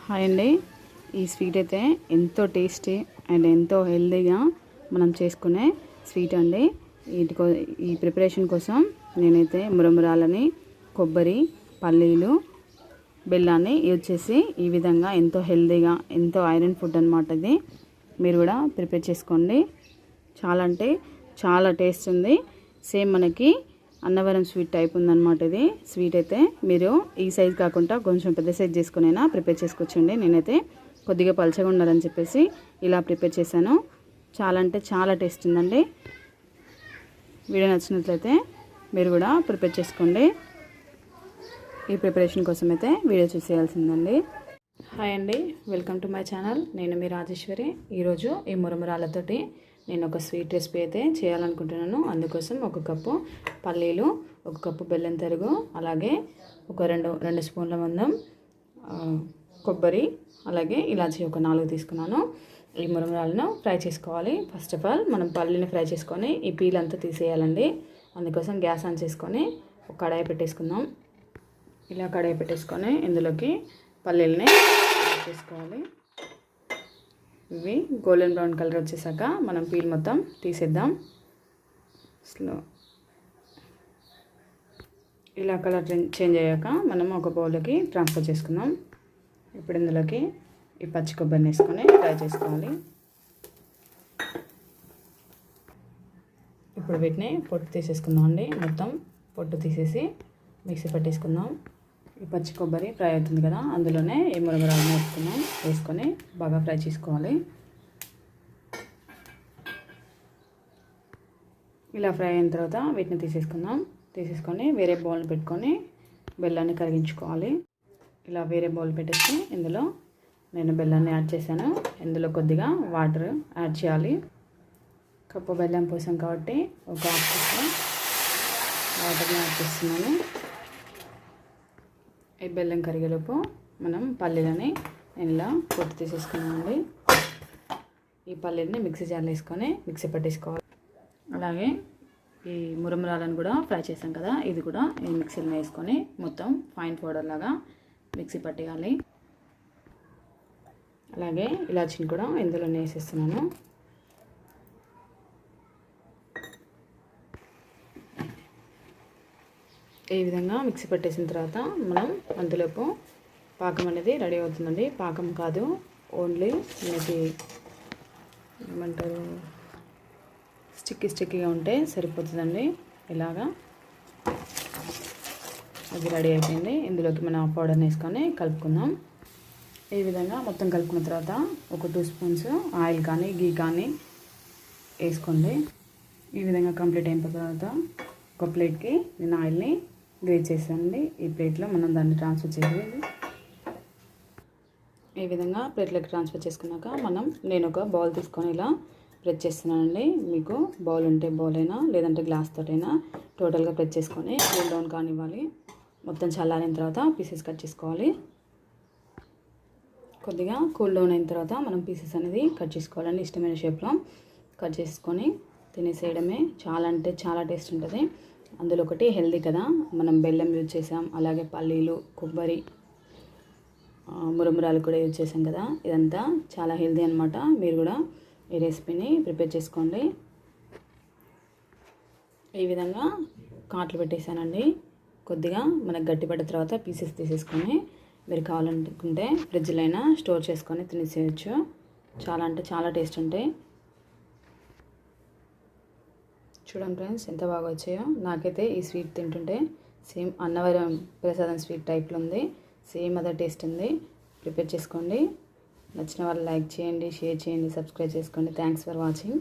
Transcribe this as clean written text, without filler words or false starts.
Hi అండి. ఈ sweet అయితే ఎంతో టేస్టీ అండ్ ఎంతో హెల్తీగా మనం చేసుకునే స్వీట్ అండి. ఈ ప్రిపరేషన్ కోసం నేనైతే మురమురాలని, కొబ్బరి, పల్లీలు, బెల్లాన్ని యూజ్ చేసి ఈ విధంగా ఎంతో హెల్తీగా ఎంతో ఐరన్ ఫుడ్ అనమాట. ఇది మీరు కూడా ప్రిపేర్ చేసుకోండి. చాలా అంటే చాలా టేస్ట్ ఉంది. సేమ్ మనకి అన్నవరం స్వీట్ టైప్ ఉందన్నమాట. ఇది స్వీట్ అయితే మీరు ఈ సైజ్ కాకుండా కొంచెం పెద్ద సైజ్ చేసుకునైనా ప్రిపేర్ చేసుకోవచ్చండి. నేనైతే కొద్దిగా పలచగా ఉండాలని చెప్పేసి ఇలా ప్రిపేర్ చేశాను. చాలా అంటే చాలా టేస్ట్ ఉందండి. వీడియో నచ్చినట్లయితే మీరు కూడా ప్రిపేర్ చేసుకోండి. ఈ ప్రిపరేషన్ కోసం అయితే వీడియో చూసేయాల్సిందండి. హాయ్ అండి, వెల్కమ్ టు మై ఛానల్. నేను మీ రాజేశ్వరి. ఈరోజు ఈ మురమురాలతోటి నేను ఒక స్వీట్ రెసిపీ అయితే చేయాలనుకుంటున్నాను. అందుకోసం ఒక కప్పు పల్లీలు, ఒక కప్పు బెల్లం తరుగు, అలాగే ఒక రెండు స్పూన్ల మందం కొబ్బరి, అలాగే ఇలాచి ఒక 4 తీసుకున్నాను. ఈ మురమురాలను ఫ్రై చేసుకోవాలి. ఫస్ట్ ఆఫ్ ఆల్ మనం పల్లీని ఫ్రై చేసుకొని ఈ పీల్ అంతా తీసేయాలండి. అందుకోసం గ్యాస్ ఆన్ చేసుకొని ఒక కడాయి పెట్టేసుకుందాం. ఇలా కడాయి పెట్టేసుకొని ఇందులోకి పల్లీలని చేసుకోవాలి. ఇవి గోల్డెన్ బ్రౌన్ కలర్ వచ్చేసాక మనం పీల్ మొత్తం తీసేద్దాం. ఇలా కలర్ చేంజ్ అయ్యాక మనం ఒక బౌల్లోకి ట్రాన్స్ఫర్ చేసుకుందాం. ఇప్పుడు ఇందులోకి ఈ పచ్చి కొబ్బరిని వేసుకొని ఫ్రై చేసుకోవాలి. ఇప్పుడు వీటిని పొట్టు తీసేసుకుందాం అండి. మొత్తం పొట్టు తీసేసి మిక్సీ పట్టేసుకుందాం. ఈ పచ్చి కొబ్బరి ఫ్రై అవుతుంది కదా, అందులోనే ఈ మురమురాలను వేసుకొని బాగా ఫ్రై చేసుకోవాలి. ఇలా ఫ్రై అయిన తర్వాత వీటిని తీసేసుకొని వేరే బౌల్ పెట్టుకొని బెల్లాన్ని కరిగించుకోవాలి. ఇలా వేరే బౌల్ పెట్టేసి ఇందులో నేను బెల్లాన్ని యాడ్ చేశాను. ఇందులో కొద్దిగా వాటర్ యాడ్ చేయాలి. కప్పు బెల్లం పోసాం కాబట్టి ఒక హాఫ్ కప్పు వాటర్ని యాడ్ చేస్తున్నాను. ఈ బెల్లం కరిగేలోపు మనం పల్లీలని నేను ఇలా పొట్టు తీసేసుకున్నామండి. ఈ పల్లీలని మిక్సీ జార్లో వేసుకొని మిక్సీ పట్టేసుకోవాలి. అలాగే ఈ మురమురాలను కూడా ఫ్రై చేసాం కదా, ఇది కూడా ఈ మిక్సీలో వేసుకొని మొత్తం ఫైన్ పౌడర్ లాగా మిక్సీ పట్టేయాలి. అలాగే ఇలాచీని కూడా ఇందులోనే వేసేస్తున్నాను. ఈ విధంగా మిక్సీ పట్టేసిన తర్వాత మనం అందులోపు పాకం అనేది రెడీ అవుతుందండి. పాకం కాదు, ఓన్లీ మనకి ఏమంటారు, స్టిక్కీగా ఉంటే సరిపోతుందండి. ఇలాగా అది రెడీ అయిపోయింది. ఇందులోకి మనం ఆ పౌడర్ని వేసుకొని కలుపుకుందాం. ఈ విధంగా మొత్తం కలుపుకున్న తర్వాత ఒక 2 స్పూన్స్ ఆయిల్ కానీ గీ కానీ వేసుకోండి. ఈ విధంగా కంప్లీట్ అయిన తర్వాత ఒక ప్లేట్కి నేను ఆయిల్ని గ్రేట్ చేసానండి. ఈ ప్లేట్లో మనం దాన్ని ట్రాన్స్ఫర్ చేసేది. ఈ విధంగా ప్లేట్లోకి ట్రాన్స్ఫర్ చేసుకున్నాక నేను ఒక బౌల్ తీసుకొని ఇలా ప్రెస్ చేస్తున్నానండి. మీకు బౌల్ ఉంటే బౌల్ అయినా లేదంటే గ్లాస్ తోటైనా టోటల్గా ప్రెస్ చేసుకొని కూల్ డౌన్ కానివ్వాలి. మొత్తం చల్లారిన తర్వాత పీసెస్ కట్ చేసుకోవాలి. కొద్దిగా కూల్ డౌన్ అయిన తర్వాత మనం పీసెస్ అనేది కట్ చేసుకోవాలండి. ఇష్టమైన షేప్లో కట్ చేసుకొని తినేసేయడమే. చాలా అంటే చాలా టేస్ట్ ఉంటుంది. అందులో ఒకటి హెల్దీ కదా, మనం బెల్లం యూజ్ చేసాం, అలాగే పల్లీలు, కొబ్బరి, మురమురాలు కూడా యూజ్ చేసాం కదా, ఇదంతా చాలా హెల్దీ అనమాట. మీరు కూడా ఈ రెసిపీని ప్రిపేర్ చేసుకోండి. ఈ విధంగా కాట్లు పెట్టేసానండి. కొద్దిగా మనకు గట్టిపడ్డ తర్వాత పీసెస్ తీసేసుకొని మీరు కావాలనుకుంటే ఫ్రిడ్జ్లో అయినా స్టోర్ చేసుకొని తినేసేయచ్చు. చాలా అంటే చాలా టేస్ట్ ఉంటాయి. చూడండి ఫ్రెండ్స్ ఎంత బాగా వచ్చాయో. నాకైతే ఈ స్వీట్ తింటుంటే సేమ్ అన్నవరం ప్రసాదం స్వీట్ టైప్లో ఉంది. సేమ్ అదే టేస్ట్ ఉంది. ప్రిపేర్ చేసుకోండి. నచ్చిన వాళ్ళు లైక్ చేయండి, షేర్ చేయండి, సబ్స్క్రైబ్ చేసుకోండి. Thanks for watching.